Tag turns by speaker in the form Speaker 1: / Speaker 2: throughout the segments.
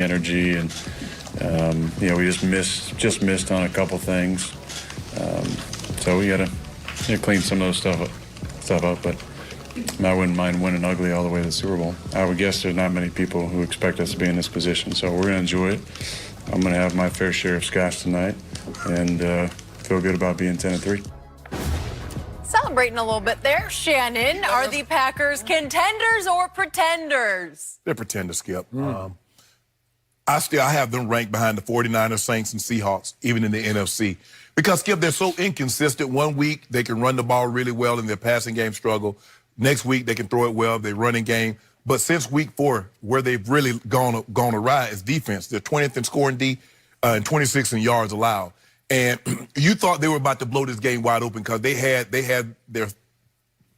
Speaker 1: energy, and we just missed on a couple things. So we got to clean some of those stuff up. But I wouldn't mind winning ugly all the way to the Super Bowl. I would guess there's not many people who expect us to be in this position, so we're going to enjoy it. I'm going to have my fair share of scotch tonight, and feel good about being 10-3.
Speaker 2: Celebrating a little bit there, Shannon. Are the Packers contenders or pretenders?
Speaker 3: They're pretenders, Skip. I have them ranked behind the 49ers, Saints, and Seahawks, even in the NFC. Because, Skip, they're so inconsistent. One week, they can run the ball really well in their passing game struggle. Next week, they can throw it well, their running game. But since week 4, where they've really gone awry is defense. They're 20th in scoring D and 26th in yards allowed. And you thought they were about to blow this game wide open because they had their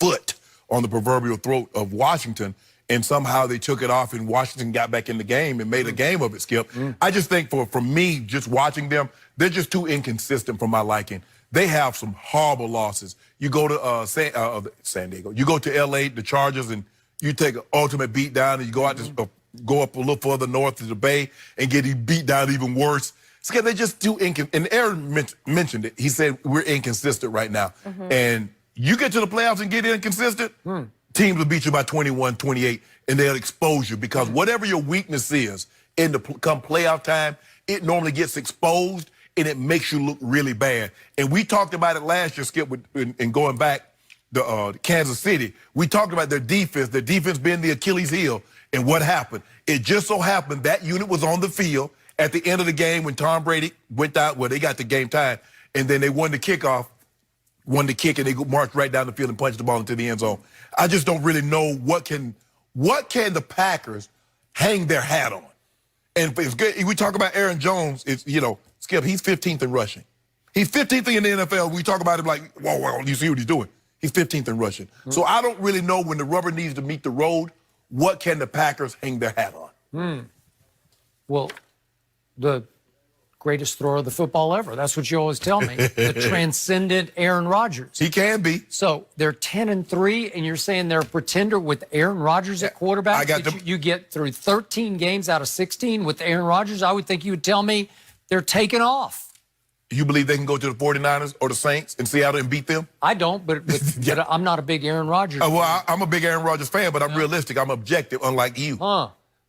Speaker 3: foot on the proverbial throat of Washington, and somehow they took it off, and Washington got back in the game and made a game of it, Skip. I just think for me, just watching them, they're just too inconsistent for my liking. They have some horrible losses. You go to San Diego, you go to L.A., the Chargers, and you take an ultimate beat down, and you go out to go up a little further north to the Bay and get beat down even worse. Skip, they're just too inconsistent. And Aaron mentioned it. He said we're inconsistent right now. And you get to the playoffs and get inconsistent, teams will beat you by 21, 28, and they'll expose you because whatever your weakness is come playoff time, it normally gets exposed and it makes you look really bad. And we talked about it last year, Skip, and going back to Kansas City. We talked about their defense being the Achilles heel. And what happened? It just so happened that unit was on the field at the end of the game when Tom Brady went out. Well, they got the game tied, and then they won the kickoff, won the kick, and they marched right down the field and punched the ball into the end zone. I just don't really know what can the Packers hang their hat on. And it's good. We talk about Aaron Jones. It's, Skip, he's 15th in rushing. He's 15th in the NFL. We talk about him like, whoa, you see what he's doing. He's 15th in rushing. So I don't really know when the rubber needs to meet the road, what can the Packers hang their hat on?
Speaker 4: Well, the greatest thrower of the football ever. That's what you always tell me. The transcendent Aaron Rodgers.
Speaker 3: He can be.
Speaker 4: So they're 10-3, and you're saying they're a pretender with Aaron Rodgers at quarterback? You get through 13 games out of 16 with Aaron Rodgers. I would think you would tell me they're taking off.
Speaker 3: You believe they can go to the 49ers or the Saints in Seattle and beat them?
Speaker 4: I don't, but I'm not a big Aaron Rodgers fan.
Speaker 3: Well, I'm a big Aaron Rodgers fan, but I'm realistic. I'm objective, unlike you.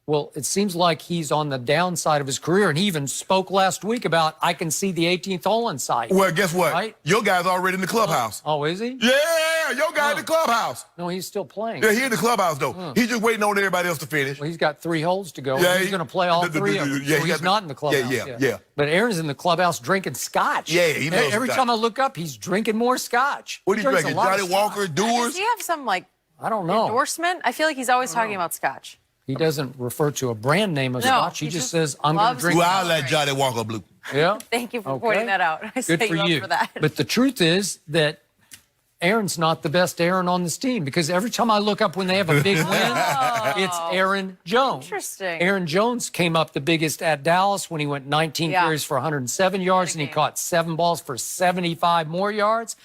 Speaker 4: Well, it seems like he's on the downside of his career, and he even spoke last week about, I can see the 18th hole in sight.
Speaker 3: Well, guess what?
Speaker 4: Right?
Speaker 3: Your guy's already in the clubhouse.
Speaker 4: Oh, is he?
Speaker 3: Yeah, your guy in the clubhouse.
Speaker 4: No, he's still playing.
Speaker 3: Yeah, he's in the clubhouse, though. He's just waiting on everybody else to finish.
Speaker 4: Well, he's got 3 holes to go.
Speaker 3: Yeah,
Speaker 4: he's going to play all 3 of them.
Speaker 3: Yeah,
Speaker 4: so he's not in the clubhouse.
Speaker 3: Yeah.
Speaker 4: But Aaron's in the clubhouse drinking scotch.
Speaker 3: Yeah, he knows
Speaker 4: Every
Speaker 3: scotch.
Speaker 4: time I look up, he's drinking more scotch.
Speaker 3: What are you drinking? Johnny Walker,
Speaker 2: Does
Speaker 3: Doers?
Speaker 2: he have some,
Speaker 4: I don't know.
Speaker 2: endorsement? I feel like he's always talking about scotch.
Speaker 4: He doesn't refer to a brand name of scotch. He just says, I'm going to drink.
Speaker 3: Well, I'll let Johnny Walker blue.
Speaker 4: Yeah.
Speaker 2: Thank you for pointing that out. I set
Speaker 4: Good for
Speaker 2: you
Speaker 4: you.
Speaker 2: up for that.
Speaker 4: But the truth is that Aaron's not the best Aaron on this team, because every time I look up when they have a big win, it's Aaron Jones.
Speaker 2: Interesting.
Speaker 4: Aaron Jones came up the biggest at Dallas when he went 19 carries for 107 yards, and he caught 7 balls for 75 more yards.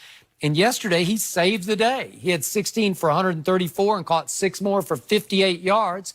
Speaker 4: And yesterday, he saved the day. He had 16 for 134 and caught 6 more for 58 yards.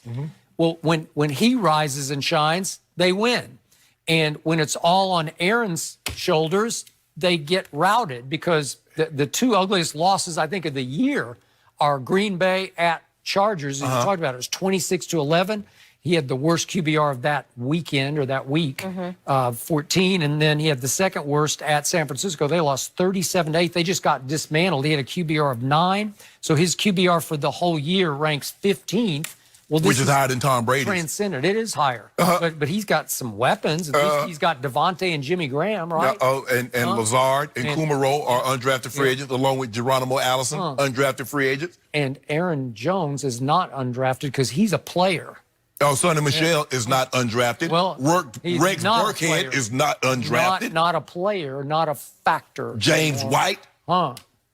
Speaker 4: Well, when he rises and shines, they win. And when it's all on Aaron's shoulders, they get routed, because the 2 ugliest losses, I think, of the year are Green Bay at Chargers. As you talked about, it was 26-11. He had the worst QBR of that weekend or that week, 14. And then he had the second worst at San Francisco. They lost 37-8. They just got dismantled. He had a QBR of 9. So his QBR for the whole year ranks 15th. Well,
Speaker 3: Which is higher than Tom Brady's.
Speaker 4: Transcendent. It is higher. But he's got some weapons. At least he's got Devontae and Jimmy Graham, right?
Speaker 3: And Lazard and Kumaro are undrafted free agents, along with Geronimo Allison, undrafted free agents.
Speaker 4: And Aaron Jones is not undrafted because he's a player.
Speaker 3: Oh, Sonny Michel is not undrafted.
Speaker 4: Well,
Speaker 3: Rex Burkhead is not undrafted.
Speaker 4: Not a player, not a factor.
Speaker 3: James White.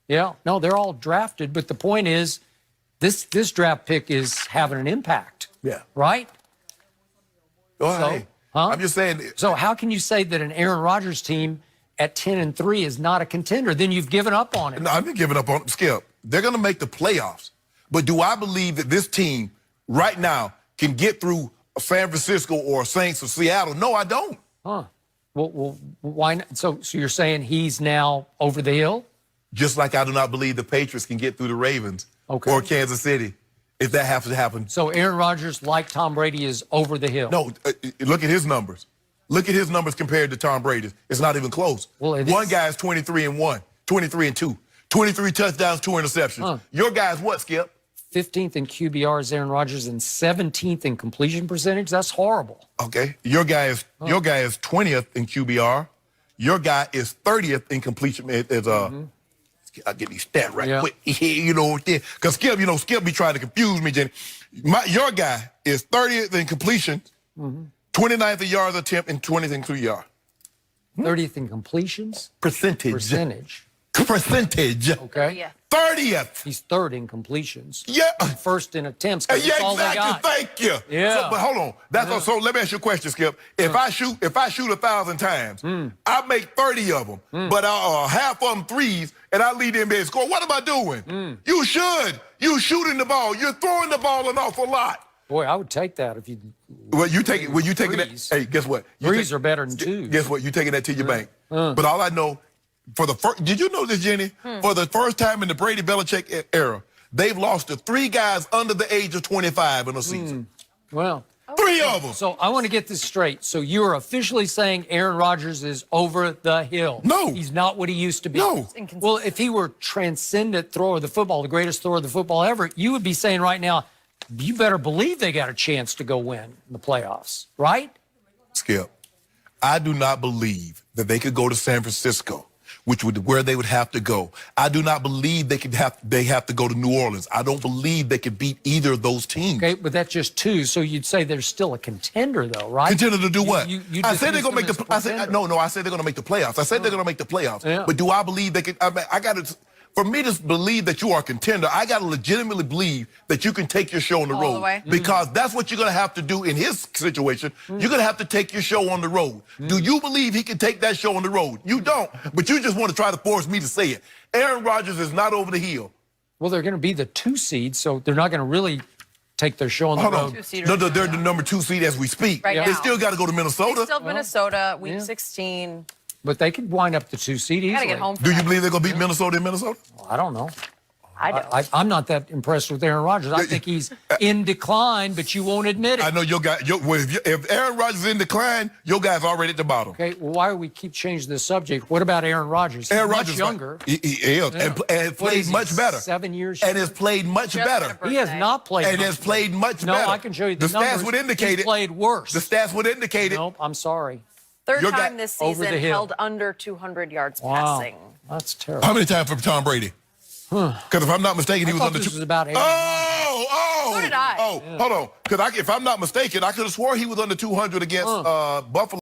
Speaker 4: Yeah. No, they're all drafted. But the point is, this draft pick is having an impact.
Speaker 3: Yeah.
Speaker 4: Right?
Speaker 3: I'm just saying.
Speaker 4: So how can you say that an Aaron Rodgers team at 10-3 is not a contender? Then you've given up on it.
Speaker 3: No, I've been giving up on it. Skip. They're going to make the playoffs. But do I believe that this team right now can get through San Francisco or Saints or Seattle. No, I don't.
Speaker 4: Huh. Well, why not? So you're saying he's now over the hill?
Speaker 3: Just like I do not believe the Patriots can get through the Ravens
Speaker 4: Okay.
Speaker 3: or Kansas City if that happens to happen.
Speaker 4: So Aaron Rodgers, like Tom Brady, is over the hill.
Speaker 3: No, look at his numbers. Look at his numbers compared to Tom Brady's. It's not even close.
Speaker 4: Well,
Speaker 3: One guy is 23-1, 23-2, 23 touchdowns, 2 interceptions.
Speaker 4: Huh.
Speaker 3: Your guy's what, Skip?
Speaker 4: 15th in QBR is Aaron Rodgers and 17th in completion percentage. That's horrible.
Speaker 3: Okay. Your guy is 20th in QBR. Your guy is 30th in completion. I'll get these stats right quick. You know, because Skip be trying to confuse me, Jenny. Your guy is 30th in completion, 29th in yards attempt, and 20th in QBR.
Speaker 4: 30th in completions?
Speaker 3: Percentage. Percentage.
Speaker 4: Okay.
Speaker 3: 30th.
Speaker 4: He's third in completions.
Speaker 3: Yeah.
Speaker 4: And first in attempts. 'Cause
Speaker 3: Yeah,
Speaker 4: that's all they
Speaker 3: exactly.
Speaker 4: got.
Speaker 3: Thank you.
Speaker 4: Yeah.
Speaker 3: So, but hold on. That's so. Let me ask you a question, Skip. If I shoot 1,000 times, I make 30 of them, but half of them threes, and I lead them and score. What am I doing? You should. You shooting the ball. You're throwing the ball an awful lot.
Speaker 4: Boy, I would take that if you.
Speaker 3: Well, you take it. When you taking that.
Speaker 4: Threes.
Speaker 3: Hey, guess what?
Speaker 4: Threes are better than twos.
Speaker 3: Guess what? You taking that to your bank. But all I know, for the first, did you know this, Jenny? For the first time in the Brady Belichick era, they've lost to 3 guys under the age of 25 in a season.
Speaker 4: Well.
Speaker 3: 3 of them.
Speaker 4: So I want to get this straight. So you're officially saying Aaron Rodgers is over the hill.
Speaker 3: No.
Speaker 4: He's not what he used to be.
Speaker 3: No.
Speaker 4: Well, if he were transcendent thrower of the football, the greatest thrower of the football ever, you would be saying right now, you better believe they got a chance to go win in the playoffs, right?
Speaker 3: Skip, I do not believe that they could go to San Francisco, which would where they would have to go. I do not believe they have to go to New Orleans. I don't believe they could beat either of those teams.
Speaker 4: Okay, but that's just 2. So you'd say there's still a contender, though, right?
Speaker 3: Contender to do what?
Speaker 4: I
Speaker 3: said they're gonna make the. I said they're gonna make the playoffs. I said they're gonna make the playoffs.
Speaker 4: Yeah.
Speaker 3: But do I believe they can? I mean, I got to. For me to believe that you are a contender, I got to legitimately believe that you can take your show on the
Speaker 2: All
Speaker 3: road.
Speaker 2: the way.
Speaker 3: Because that's what you're going to have to do in his situation. You're going to have to take your show on the road. Do you believe he can take that show on the road? You don't. But you just want to try to force me to say it. Aaron Rodgers is not over the hill.
Speaker 4: Well, they're going to be the 2 seed, so they're not going to really take their show on the
Speaker 3: Hold
Speaker 4: road.
Speaker 3: on. No, they're the number 2 seed as we speak.
Speaker 2: Right
Speaker 3: They
Speaker 2: now.
Speaker 3: still got to go to Minnesota.
Speaker 2: Still Minnesota, week 16.
Speaker 4: But they could wind up the 2 seed easily.
Speaker 2: Gotta get home. For
Speaker 3: Do you
Speaker 2: that.
Speaker 3: believe they're going to beat Minnesota in Minnesota?
Speaker 4: I don't know.
Speaker 2: I don't.
Speaker 4: I'm not that impressed with Aaron Rodgers. I think he's in decline, but you won't admit it.
Speaker 3: I know your guy. If Aaron Rodgers is in decline, your guy's already at the bottom.
Speaker 4: Okay, well, why do we keep changing the subject? What about Aaron Rodgers?
Speaker 3: Aaron
Speaker 4: He's
Speaker 3: Rodgers
Speaker 4: much younger.
Speaker 3: He is, and has
Speaker 4: What
Speaker 3: played
Speaker 4: is he,
Speaker 3: much better.
Speaker 4: 7 years.
Speaker 3: And has played much
Speaker 2: Just
Speaker 3: better.
Speaker 2: had a
Speaker 4: He has
Speaker 2: birthday.
Speaker 4: not played.
Speaker 3: And
Speaker 4: much
Speaker 3: has played much
Speaker 4: No,
Speaker 3: better.
Speaker 4: I can show you the
Speaker 3: stats
Speaker 4: numbers.
Speaker 3: would indicate
Speaker 4: He's
Speaker 3: it.
Speaker 4: played worse.
Speaker 3: The stats would indicate it.
Speaker 4: Nope, I'm sorry.
Speaker 2: Third
Speaker 3: Your guy-
Speaker 2: time this
Speaker 4: Over
Speaker 2: season
Speaker 4: the hill.
Speaker 2: held under 200 yards
Speaker 4: Wow,
Speaker 2: passing.
Speaker 4: that's terrible.
Speaker 3: How many times for Tom Brady? Because if I'm not mistaken, he was
Speaker 4: thought
Speaker 3: under
Speaker 4: this
Speaker 3: two.
Speaker 4: was about Aaron
Speaker 2: So did I.
Speaker 3: Hold on. Because if I'm not mistaken, I could have swore he was under 200 against Buffalo.